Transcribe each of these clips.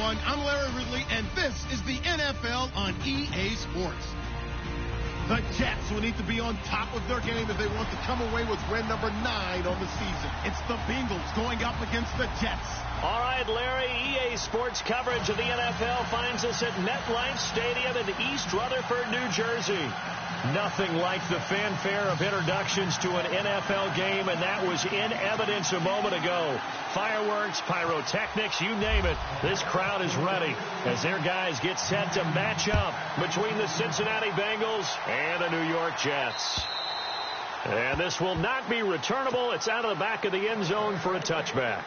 everyone. I'm Larry Ridley, and this is the NFL on EA Sports. The Jets will need to be on top of their game if they want to come away with win number 9 on the season. It's the Bengals going up against the Jets. All right, Larry, EA Sports coverage of the NFL finds us at MetLife Stadium in East Rutherford, New Jersey. Nothing like the fanfare of introductions to an NFL game, and that was in evidence a moment ago. Fireworks, pyrotechnics, you name it. This crowd is ready as their guys get set to match up between the Cincinnati Bengals and the New York Jets. And this will not be returnable. It's out of the back of the end zone for a touchback.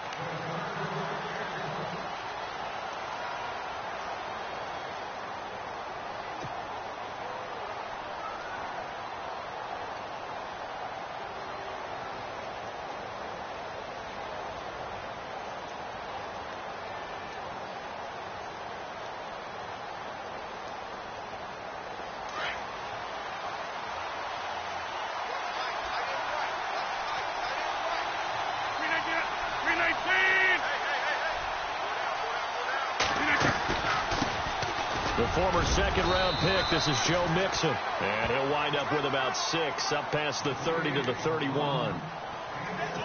The former second-round pick, this is Joe Mixon. And he'll wind up with about 6, up past the 30 to the 31.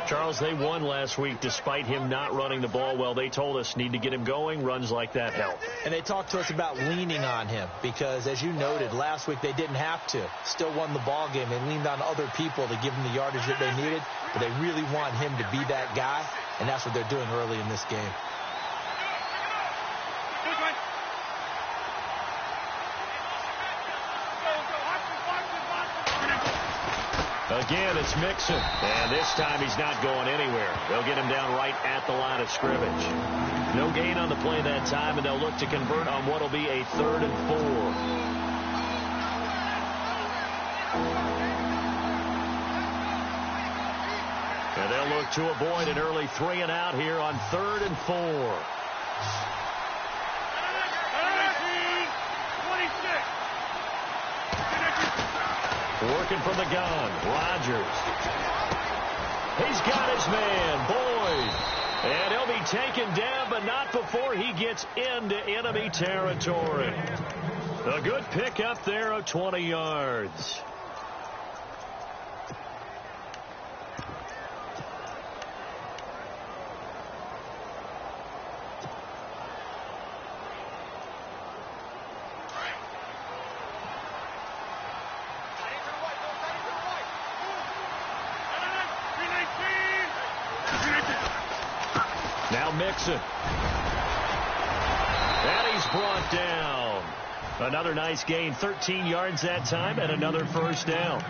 Charles, they won last week despite him not running the ball well. They told us need to get him going. Runs like that help. And they talked to us about leaning on him because, as you noted, last week they didn't have to. Still won the ball game. They leaned on other people to give them the yardage that they needed. But they really want him to be that guy, and that's what they're doing early in this game. Again, it's Mixon, and this time he's not going anywhere. They'll get him down right at the line of scrimmage. No gain on the play that time, and they'll look to convert on what will be a 3rd and 4. And they'll look to avoid an early 3 and out here on 3rd and 4. Working from the gun, Rodgers. He's got his man, Boyd. And he'll be taken down, but not before he gets into enemy territory. A good pickup there of 20 yards. Now Mixon. And he's brought down. Another nice gain, 13 yards that time, and another first down.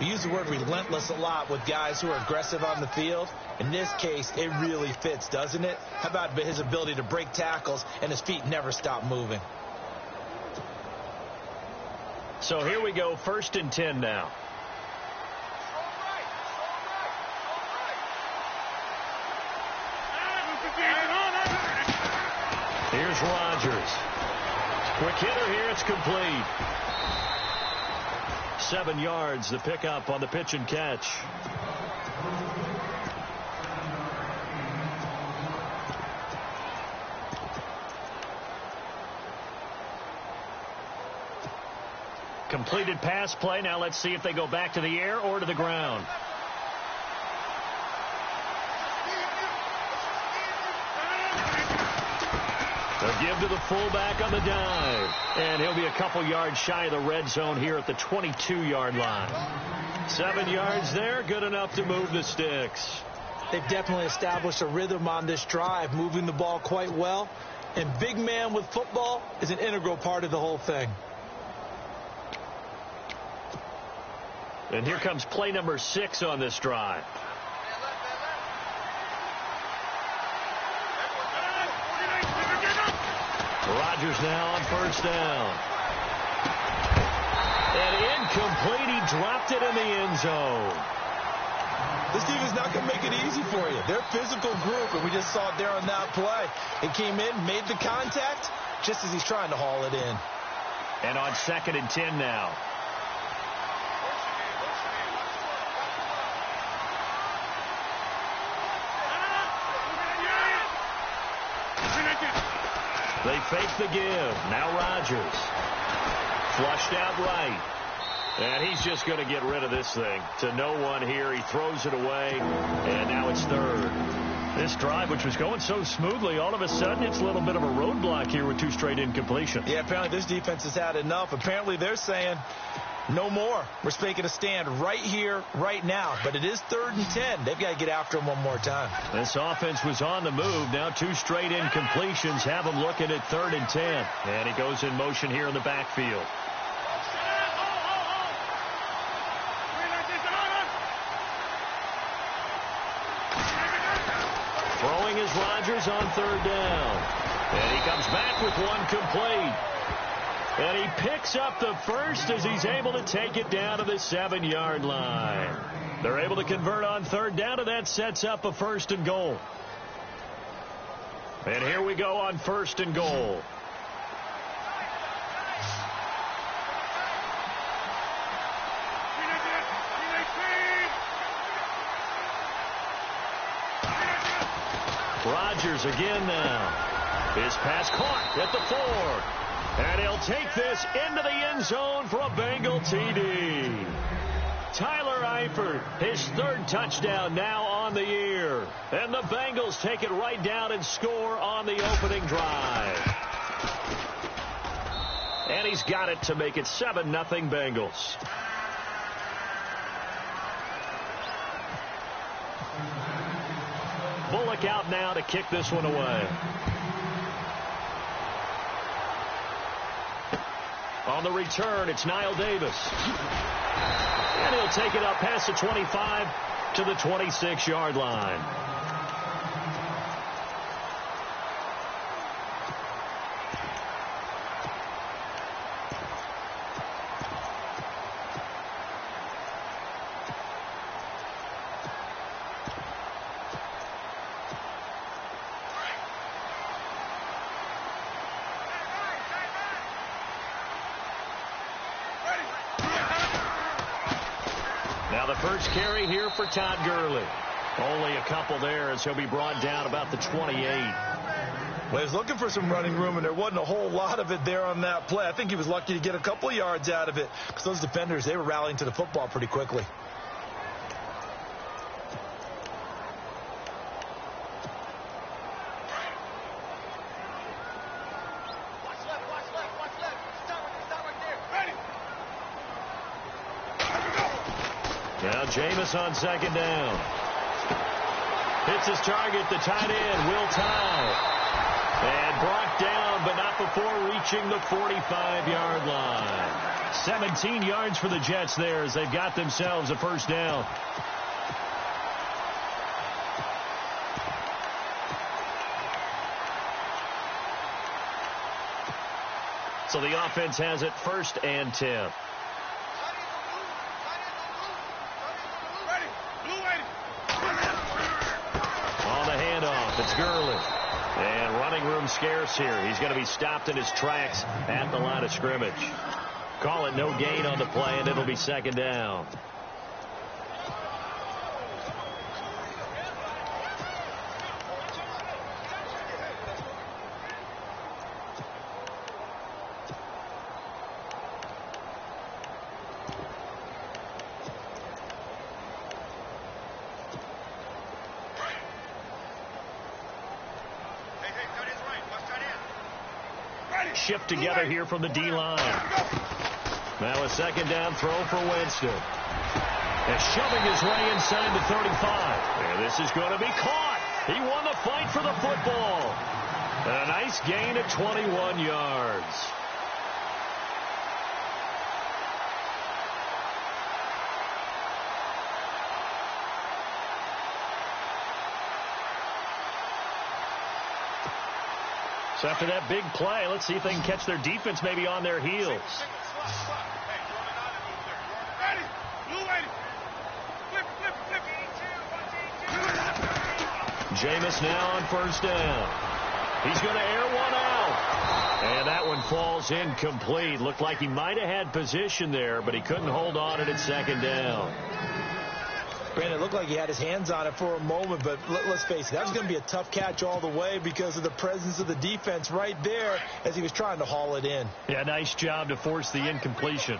We use the word relentless a lot with guys who are aggressive on the field. In this case, it really fits, doesn't it? How about his ability to break tackles and his feet never stop moving? So here we go, 1st and 10 now. Here's Rodgers. Quick hitter here. It's complete. 7 yards, the pickup on the pitch and catch. Completed pass play. Now let's see if they go back to the air or to the ground. They'll give to the fullback on the dive. And he'll be a couple yards shy of the red zone here at the 22-yard line. 7 yards there, good enough to move the sticks. They've definitely established a rhythm on this drive, moving the ball quite well. And big man with football is an integral part of the whole thing. And here comes play number 6 on this drive. Rodgers now on first down. And incomplete. He dropped it in the end zone. This team is not going to make it easy for you. They're a physical group, and we just saw it there on that play. It came in, made the contact, just as he's trying to haul it in. And on 2nd and 10 now. They fake the give. Now Rodgers. Flushed out right. And he's just going to get rid of this thing. To no one here. He throws it away. And now it's third. This drive, which was going so smoothly, all of a sudden it's a little bit of a roadblock here with 2 straight incompletions. Yeah, apparently this defense has had enough. Apparently they're saying no more. We're making a stand right here, right now. But it is 3rd and 10. They've got to get after him one more time. This offense was on the move. Now 2 straight incompletions have him looking at 3rd and 10. And he goes in motion here in the backfield. Throwing is Rodgers on 3rd down. And he comes back with 1 complete. And he picks up the first as he's able to take it down to the 7-yard line. They're able to convert on 3rd down, and that sets up a 1st and goal. And here we go on 1st and goal. Rodgers again now. His pass caught at the 4. And he'll take this into the end zone for a Bengal TD. Tyler Eifert, his 3rd touchdown now on the year. And the Bengals take it right down and score on the opening drive. And he's got it to make it 7-0 Bengals. Bullock out now to kick this one away. On the return, it's Niall Davis. And he'll take it up past the 25 to the 26-yard line. Now the first carry here for Todd Gurley. Only a couple there as he'll be brought down about the 28. Well, he was looking for some running room, and there wasn't a whole lot of it there on that play. I think he was lucky to get a couple of yards out of it because those defenders, they were rallying to the football pretty quickly. Now Jameis on 2nd down. Hits his target, the tight end, Will Tye. And brought down, but not before reaching the 45-yard line. 17 yards for the Jets there as they've got themselves a 1st down. So the offense has it 1st and 10. It's Gurley. And running room scarce here. He's going to be stopped in his tracks at the line of scrimmage. Call it no gain on the play, and it'll be 2nd down. Shift together here from the D-line. Now a 2nd down throw for Winston. And shoving his way inside the 35. And this is going to be caught. He won the fight for the football. And a nice gain at 21 yards. So after that big play, let's see if they can catch their defense maybe on their heels. Jameis now on 1st down. He's going to air one out. And that one falls incomplete. Looked like he might have had position there, but he couldn't hold on at 2nd down. Brandon, it looked like he had his hands on it for a moment, but let's face it, that was going to be a tough catch all the way because of the presence of the defense right there as he was trying to haul it in. Yeah, nice job to force the incompletion.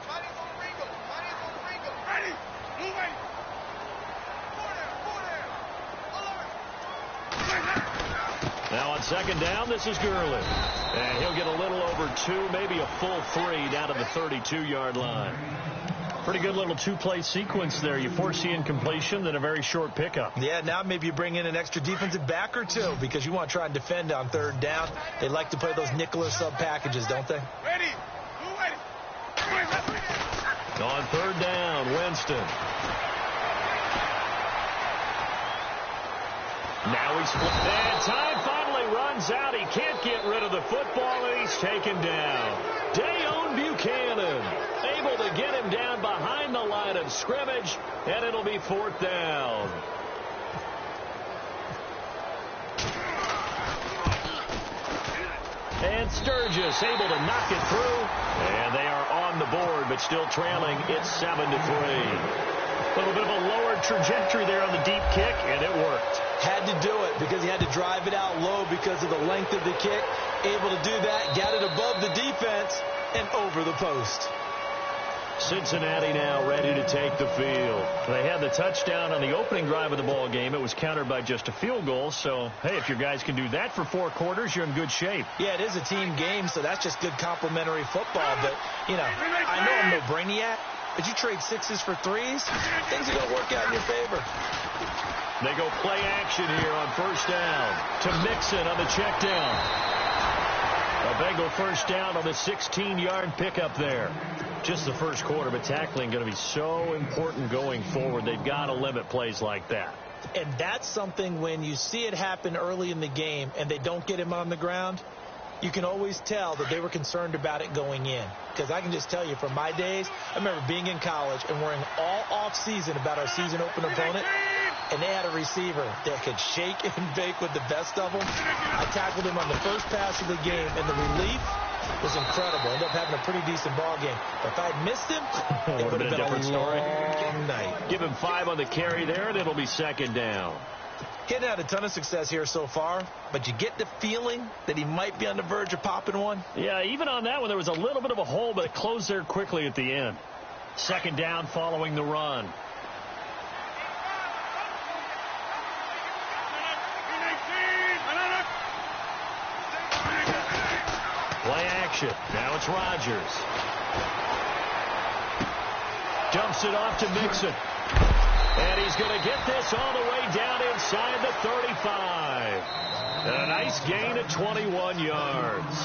Now on second down, this is Gurley. And he'll get a little over 2, maybe a full 3 down to the 32-yard line. Pretty good little two-play sequence there. You force the incompletion, then a very short pickup. Yeah, now maybe you bring in an extra defensive back or two because you want to try and defend on third down. They like to play those nickel or sub packages, don't they? Ready. On third down, Winston. Now he's split. And time finally runs out. He can't get rid of the football, and he's taken down. Dayon Buchanan able to get him down behind the line of scrimmage, and it'll be fourth down. And Sturgis able to knock it through, and they are on the board, but still trailing. It's 7-3. A little bit of a lower trajectory there on the deep kick, and it worked. Had to do it because he had to drive it out low because of the length of the kick. Able to do that, got it above the defense, and over the post. Cincinnati now ready to take the field. They had the touchdown on the opening drive of the ball game. It was countered by just a field goal. So, hey, if your guys can do that for 4 quarters, you're in good shape. Yeah, it is a team game, so that's just good complimentary football. But, you know, I know I'm no brainiac, but you trade 6s for 3s, things are going to work out in your favor. They go play action here on first down to Mixon on the check down. A Bengal first down on the 16-yard pickup there. Just the first quarter, but tackling going to be so important going forward. They've got to limit plays like that. And that's something when you see it happen early in the game and they don't get him on the ground, you can always tell that they were concerned about it going in. Because I can just tell you from my days, I remember being in college and worrying all off-season about our season-open opponent, and they had a receiver that could shake and bake with the best of them. I tackled him on the first pass of the game, and the relief was incredible. Ended up having a pretty decent ball game. But if I had missed him, it would have been a different story. Long night. Give him 5 on the carry there, and it'll be second down. He hadn't had a ton of success here so far, but you get the feeling that he might be on the verge of popping one. Yeah, even on that one, there was a little bit of a hole, but it closed there quickly at the end. Second down following the run. Play action. Now it's Rodgers. Dumps it off to Mixon. And he's going to get this all the way down inside the 35. And a nice gain of 21 yards.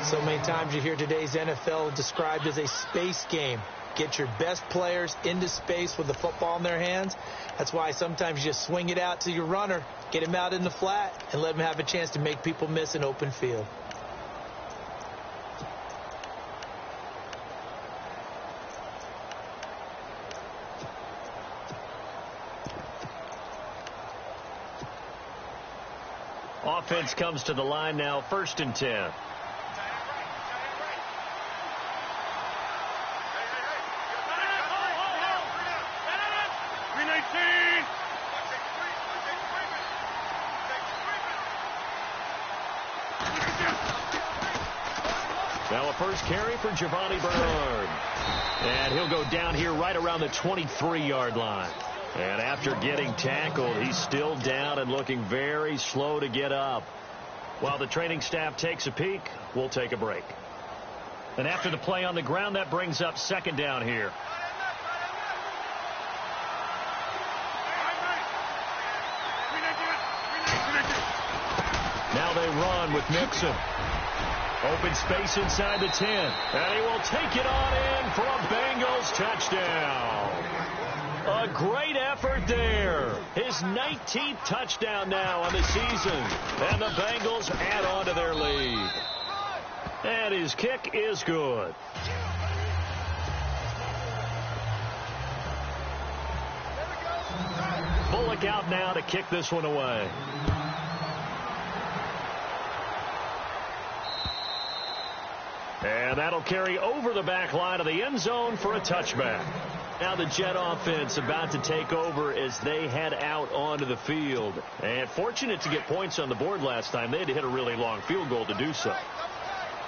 So many times you hear today's NFL described as a space game. Get your best players into space with the football in their hands. That's why sometimes you just swing it out to your runner, get him out in the flat, and let him have a chance to make people miss an open field. Offense comes to the line now, 1st and 10. Now a first carry for Giovanni Bernard. And he'll go down here right around the 23-yard line. And after getting tackled, he's still down and looking very slow to get up. While the training staff takes a peek, we'll take a break. And after the play on the ground, that brings up second down here. Now they run with Mixon. Open space inside the 10. And he will take it on in for a Bengals touchdown. A great effort there. His 19th touchdown now on the season. And the Bengals add on to their lead. And his kick is good. Bullock out now to kick this one away. And that'll carry over the back line of the end zone for a touchback. Now the Jet offense about to take over as they head out onto the field. And fortunate to get points on the board last time. They had to hit a really long field goal to do so.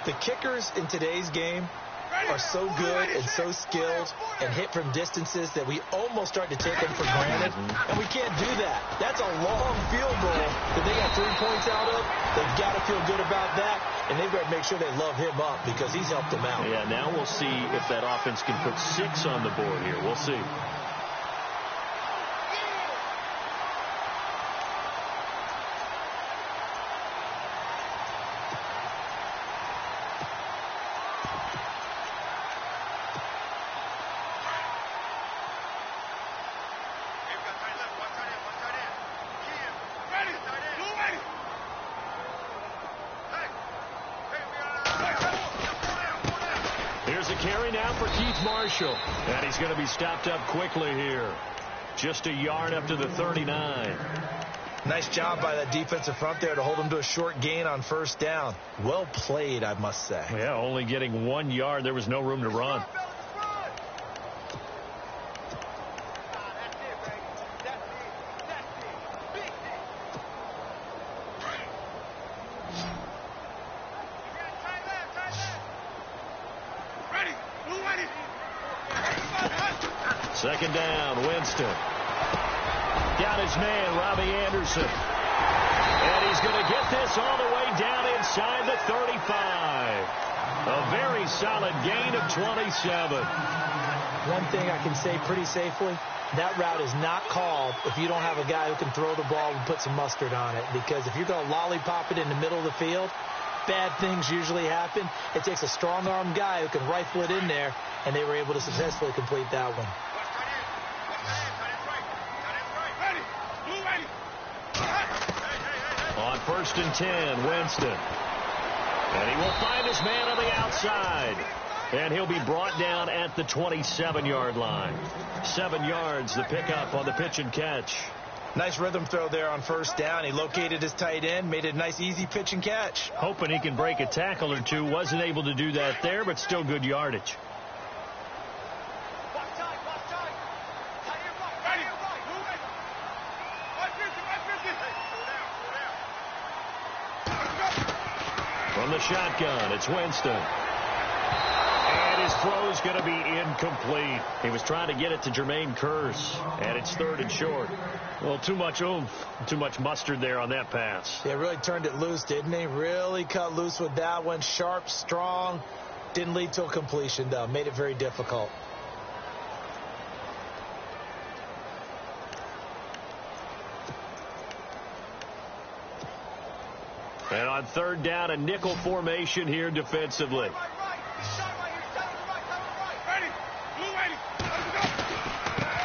The kickers in today's game are so good and so skilled and hit from distances that we almost start to take them for granted. And we can't do that. That's a long field goal that they got 3 points out of. They've got to feel good about that. And they've got to make sure they love him up because he's helped them out. Yeah, now we'll see if that offense can put 6 on the board here. We'll see. Carry now for Keith Marshall. And he's going to be stopped up quickly here. Just a yard up to the 39. Nice job by that defensive front there to hold him to a short gain on first down. Well played, I must say. Yeah, only getting 1 yard. There was no room to run. Second down, Winston. Got his man, Robbie Anderson. And he's going to get this all the way down inside the 35. A very solid gain of 27. One thing I can say pretty safely, that route is not called if you don't have a guy who can throw the ball and put some mustard on it. Because if you're going to lollipop it in the middle of the field, bad things usually happen. It takes a strong-armed guy who can rifle it in there, and they were able to successfully complete that one. On 1st and 10, Winston. And he will find his man on the outside. And he'll be brought down at the 27-yard line. 7 yards, the pickup on the pitch and catch. Nice rhythm throw there on first down. He located his tight end, made it a nice, easy pitch and catch. Hoping he can break a tackle or two. Wasn't able to do that there, but still good yardage. From the shotgun, it's Winston. And his throw's going to be incomplete. He was trying to get it to Jermaine Kearse, and it's 3rd and short. Well, too much oomph, too much mustard there on that pass. Yeah, really turned it loose, didn't he? Really cut loose with that one. Sharp, strong. Didn't lead to a completion, though. Made it very difficult. And on 3rd down, a nickel formation here defensively.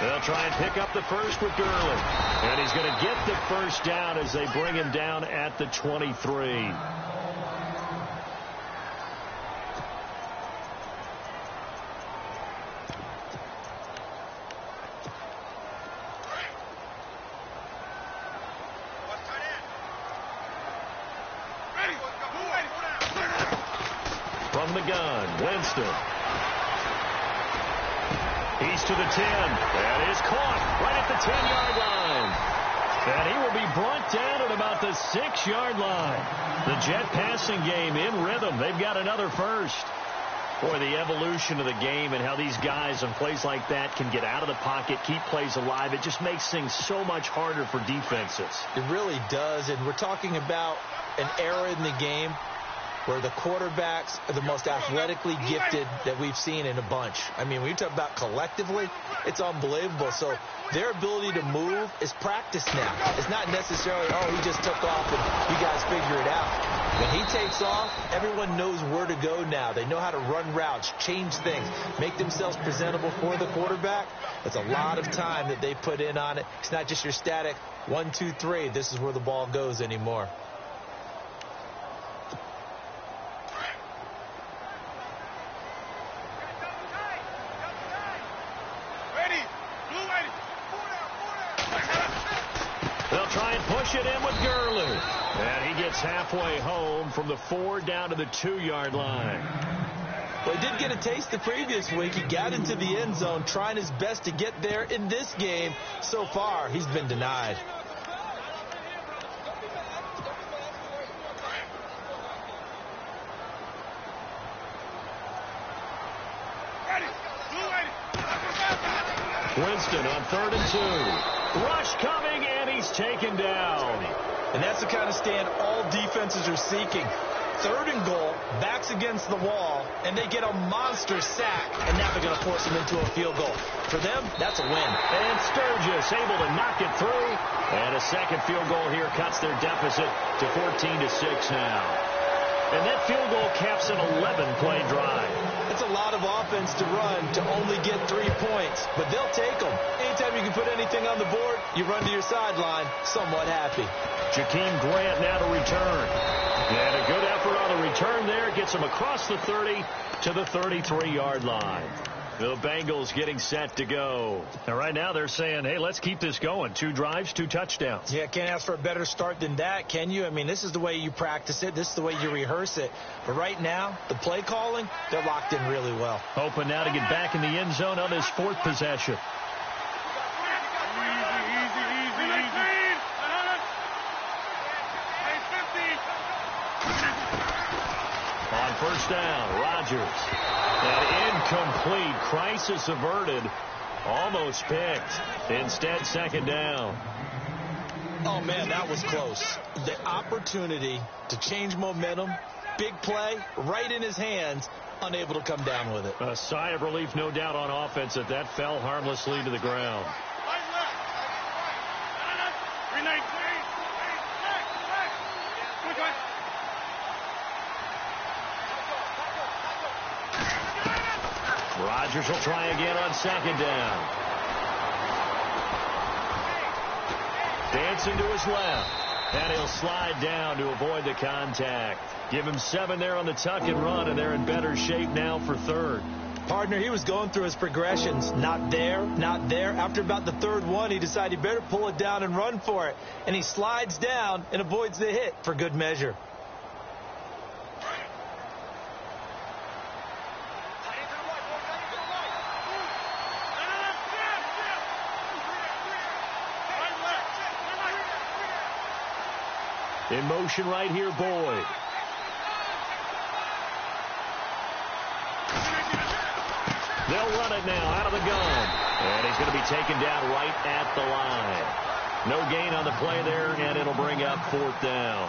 They'll try and pick up the first with Gurley. And he's going to get the first down as they bring him down at the 23. From the gun, Winston. He's to the 10. That is caught right at the 10-yard line. And he will be brought down at about the 6-yard line. The Jet passing game in rhythm. They've got another first. Boy, the evolution of the game and how these guys on plays like that can get out of the pocket, keep plays alive. It just makes things so much harder for defenses. It really does. And we're talking about an era in the game where the quarterbacks are the most athletically gifted that we've seen in a bunch. I mean, when you talk about collectively, it's unbelievable. So their ability to move is practiced now. It's not necessarily, oh, he just took off and you guys figure it out. When he takes off, everyone knows where to go now. They know how to run routes, change things, make themselves presentable for the quarterback. It's a lot of time that they put in on it. It's not just your static 1, 2, 3. This is where the ball goes anymore. They'll try and push it in with Gurley. And he gets halfway home from the 4 down to the 2-yard line. Well, he did get a taste the previous week. He got into the end zone trying his best to get there in this game. So far, he's been denied. Winston on 3rd and 2. Rush coming, and he's taken down. And that's the kind of stand all defenses are seeking. 3rd and goal, backs against the wall, and they get a monster sack, and now they're going to force them into a field goal. For them, that's a win. And Sturgis able to knock it through, and a second field goal here cuts their deficit to 14-6 now. And that field goal caps an 11-play drive. It's a lot of offense to run to only get 3 points, but they'll take them. Anytime you can put anything on the board, you run to your sideline somewhat happy. Jakeem Grant now to return. And a good effort on the return there. Gets him across the 30 to the 33-yard line. The Bengals getting set to go. And right now they're saying, hey, let's keep this going. 2 drives, 2 touchdowns. Yeah, can't ask for a better start than that, can you? I mean, this is the way you practice it. This is the way you rehearse it. But right now, the play calling, they're locked in really well. Hoping now to get back in the end zone on his 4th possession. On 1st down, Rodgers. An incomplete, crisis averted, almost picked. Instead, 2nd down. Oh, man, that was close. The opportunity to change momentum, big play, right in his hands, unable to come down with it. A sigh of relief, no doubt, on offense that fell harmlessly to the ground. Rodgers will try again on 2nd down. Dancing to his left. And he'll slide down to avoid the contact. Give him 7 there on the tuck and run, and they're in better shape now for 3rd. Partner, he was going through his progressions. Not there, not there. After about the 3rd one, he decided he better pull it down and run for it. And he slides down and avoids the hit for good measure. In motion right here, Boyd. They'll run it now out of the gun. And he's going to be taken down right at the line. No gain on the play there, and it'll bring up 4th down.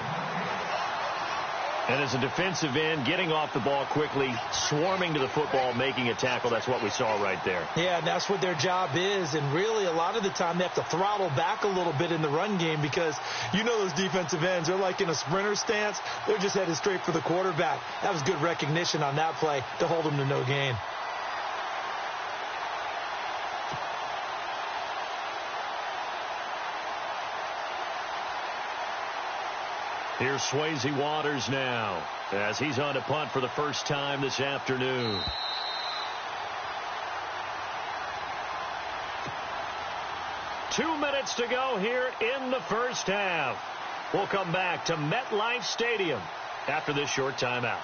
And as a defensive end, getting off the ball quickly, swarming to the football, making a tackle, that's what we saw right there. Yeah, and that's what their job is. And really, a lot of the time, they have to throttle back a little bit in the run game because you know those defensive ends, they're like in a sprinter stance. They're just headed straight for the quarterback. That was good recognition on that play to hold them to no gain. Here's Swayze Waters now as he's on to punt for the first time this afternoon. Two minutes to go here in the first half. We'll come back to MetLife Stadium after this short timeout.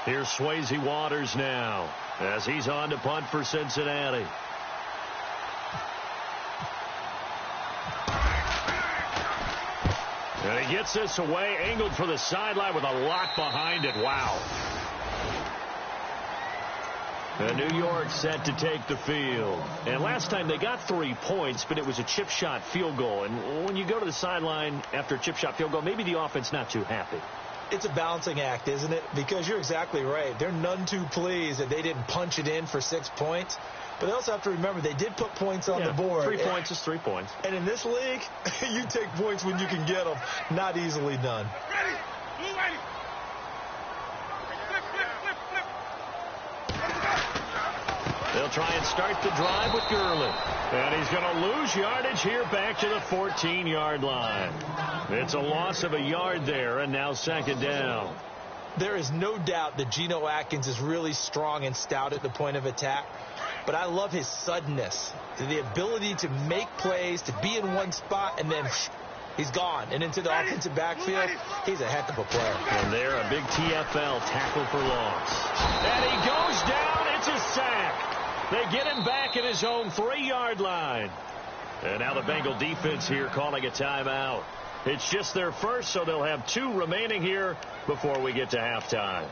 Here's Swayze Waters now as he's on to punt for Cincinnati. And he gets this away, angled for the sideline with a lock behind it. Wow. And New York set to take the field. And last time they got 3 points, but it was a chip shot field goal. And when you go to the sideline after a chip shot field goal, maybe the offense not too happy. It's a balancing act, isn't it? Because you're exactly right. They're none too pleased that they didn't punch it in for 6 points. But they also have to remember they did put points on the board. 3 points is 3 points. And in this league, you take points when you can get them. Not easily done. They'll try and start the drive with Gurley. And he's going to lose yardage here back to the 14-yard line. It's a loss of a yard there, and now second down. There is no doubt that Geno Atkins is really strong and stout at the point of attack. but I love his suddenness, the ability to make plays, to be in one spot, and then he's gone. And into the offensive backfield, he's a heck of a player. And there, a big TFL tackle for loss. And he goes down. It's a sack. They get him back at his own 3-yard line. And now the Bengal defense here calling a timeout. It's just their first, so they'll have 2 remaining here before we get to halftime.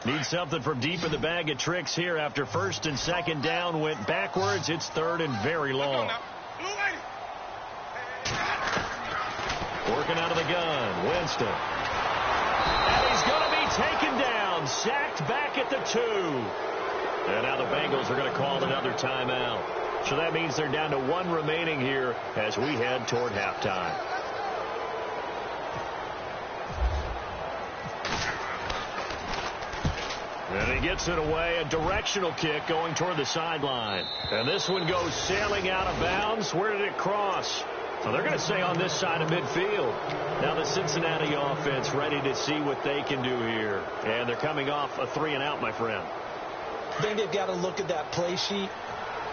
Need something from deep in the bag of tricks here after first and second down went backwards. It's third and very long. Working out of the gun, Winston. And he's going to be taken down, sacked back at the 2. And now the Bengals are going to call another timeout. So that means they're down to 1 remaining here as we head toward halftime. And he gets it away, a directional kick going toward the sideline. And this one goes sailing out of bounds. Where did it cross? So they're going to say on this side of midfield. Now the Cincinnati offense ready to see what they can do here. And they're coming off a 3-and-out, my friend. I think they've got to look at that play sheet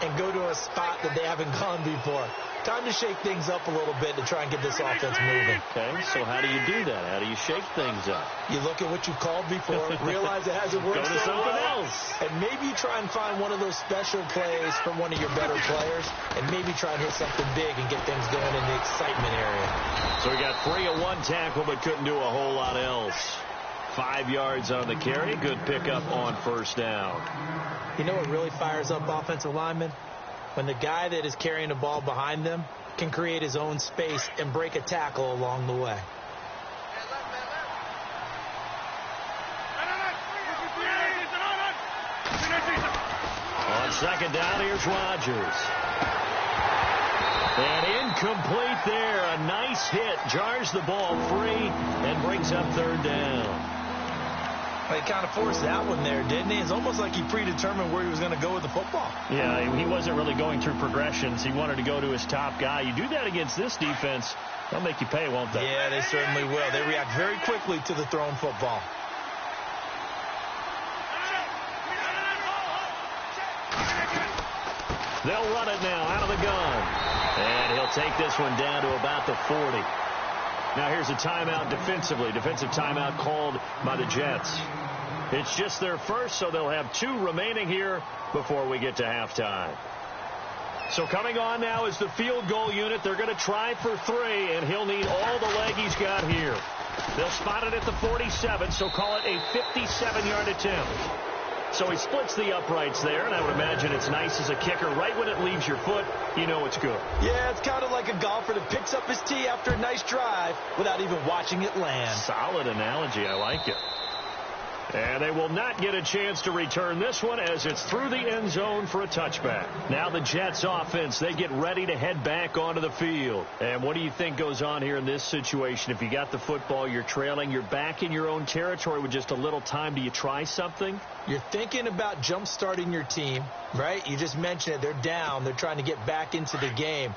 and go to a spot that they haven't gone before. Time to shake things up a little bit to try and get this offense moving. Okay, so how do you do that? How do you shake things up? You look at what you called before, realize it hasn't worked Go to something else. And maybe you try and find one of those special plays from one of your better players, and maybe try and hit something big and get things going in the excitement area. So we got 3 of 1 tackle, but couldn't do a whole lot else. 5 yards on the carry. Good pickup on first down. You know what really fires up offensive linemen? When the guy that is carrying the ball behind them can create his own space and break a tackle along the way. On second down, here's Rodgers. And incomplete there. A nice hit. Jars the ball free and brings up third down. He kind of forced that one there, didn't he? It's almost like he predetermined where he was going to go with the football. Yeah, he wasn't really going through progressions. He wanted to go to his top guy. You do that against this defense, they'll make you pay, won't they? Yeah, they certainly will. They react very quickly to the thrown football. They'll run it now out of the gun. And he'll take this one down to about the 40. Now here's a timeout defensively. Defensive timeout called by the Jets. It's just their first, so they'll have 2 remaining here before we get to halftime. So coming on now is the field goal unit. They're going to try for 3, and he'll need all the leg he's got here. They'll spot it at the 47, so call it a 57-yard attempt. So he splits the uprights there, and I would imagine it's nice as a kicker. Right when it leaves your foot, you know it's good. Yeah, it's kind of like a golfer that picks up his tee after a nice drive without even watching it land. Solid analogy. I like it. And they will not get a chance to return this one as it's through the end zone for a touchback. Now the Jets offense, they get ready to head back onto the field. And what do you think goes on here in this situation? If you got the football, you're trailing, you're back in your own territory with just a little time. Do you try something? You're thinking about jump-starting your team, right? You just mentioned it. They're down. They're trying to get back into the game.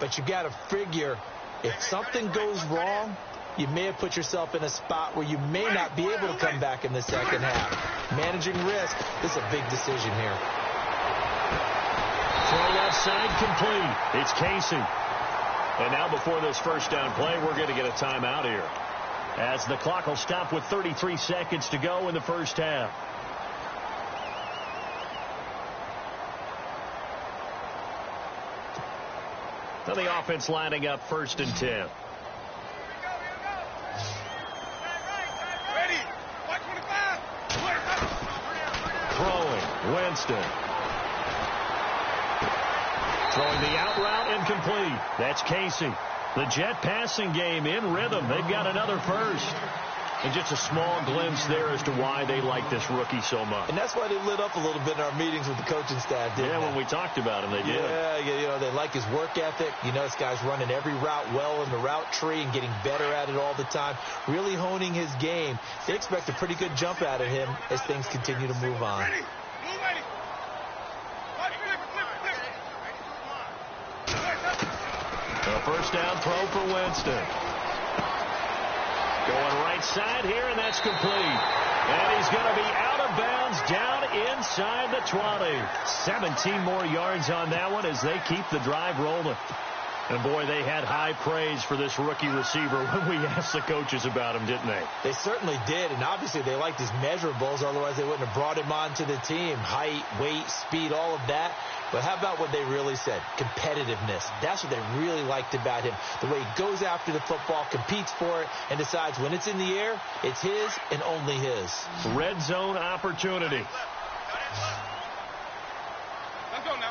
But you got to figure if something goes wrong, you may have put yourself in a spot where you may not be able to come back in the second half. Managing risk is a big decision here. Throw left side complete. It's Casey. And now before this first down play, we're going to get a timeout here, as the clock will stop with 33 seconds to go in the first half. So the offense lining up first and 10. Throwing, Winston. Throwing the out route incomplete. That's Casey. The Jet passing game in rhythm. They've got another first. And just a small glimpse there as to why they like this rookie so much. And that's why they lit up a little bit in our meetings with the coaching staff, didn't they? When we talked about him, they did. Yeah, you know, they like his work ethic. You know, this guy's running every route well in the route tree and getting better at it all the time, really honing his game. They expect a pretty good jump out of him as things continue to move on. A first down throw for Winston. Going right side here, and that's complete. And he's going to be out of bounds down inside the 20. 17 more yards on that one as they keep the drive rolling. And, boy, they had high praise for this rookie receiver when we asked the coaches about him, didn't they? They certainly did, and obviously they liked his measurables. Otherwise, they wouldn't have brought him onto the team. Height, weight, speed, all of that. But how about what they really said? Competitiveness. That's what they really liked about him. The way he goes after the football, competes for it, and decides when it's in the air, it's his and only his. Red zone opportunity. Let's go now.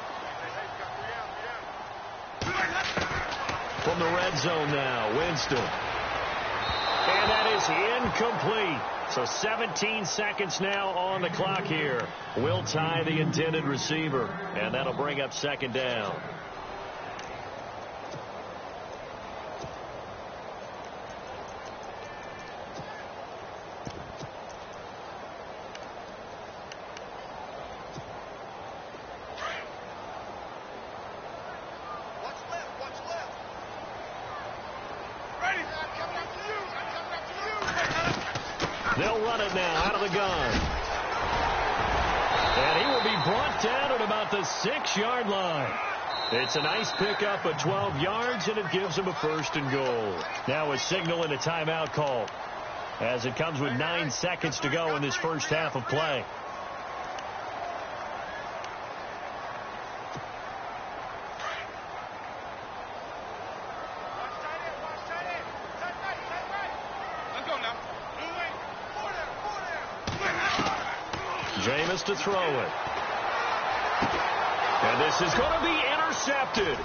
From the red zone now, Winston. And that is incomplete. So 17 seconds now on the clock here. Will tie the intended receiver, and that'll bring up second down. They'll run it now out of the gun. And he will be brought down at about the 6-yard line. It's a nice pickup of 12 yards, and it gives him a first and goal. Now a signal and a timeout call as it comes with 9 seconds to go in this first half of play. Jameis to throw it. And this is going to be intercepted.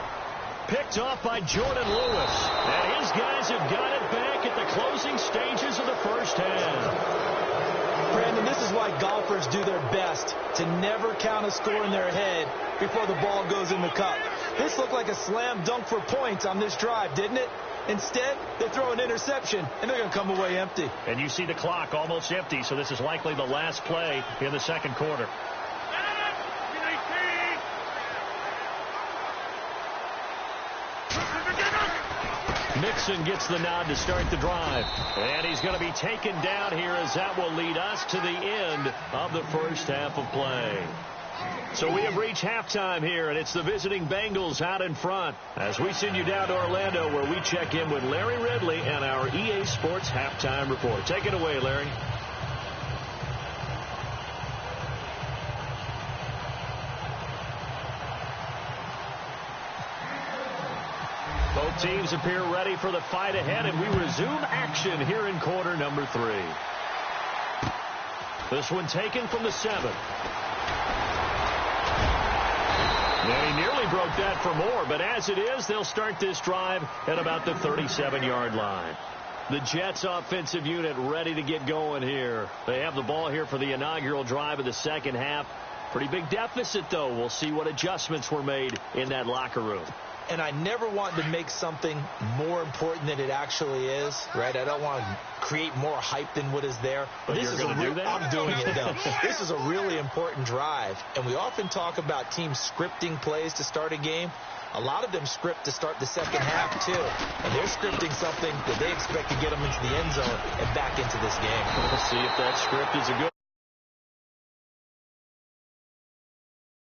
Picked off by Jordan Lewis. And his guys have got it back at the closing stages of the first half. Brandon, this is why golfers do their best to never count a score in their head before the ball goes in the cup. This looked like a slam dunk for points on this drive, didn't it? Instead, they throw an interception, and they're going to come away empty. And you see the clock almost empty, so this is likely the last play in the second quarter. Mixon gets the nod to start the drive. And he's going to be taken down here as that will lead us to the end of the first half of play. So we have reached halftime here, and it's the visiting Bengals out in front as we send you down to Orlando, where we check in with Larry Ridley and our EA Sports Halftime Report. Take it away, Larry. Both teams appear ready for the fight ahead, and we resume action here in quarter number 3. This one taken from the 7. And he nearly broke that for more, but as it is, they'll start this drive at about the 37-yard line. The Jets offensive unit ready to get going here. They have the ball here for the inaugural drive of the second half. Pretty big deficit, though. We'll see what adjustments were made in that locker room. And I never want to make something more important than it actually is, right? I don't want to create more hype than what is there. But you're going to do that? I'm doing it, though. This is a really important drive. And we often talk about teams scripting plays to start a game. A lot of them script to start the second half, too. And they're scripting something that they expect to get them into the end zone and back into this game. We'll see if that script is a good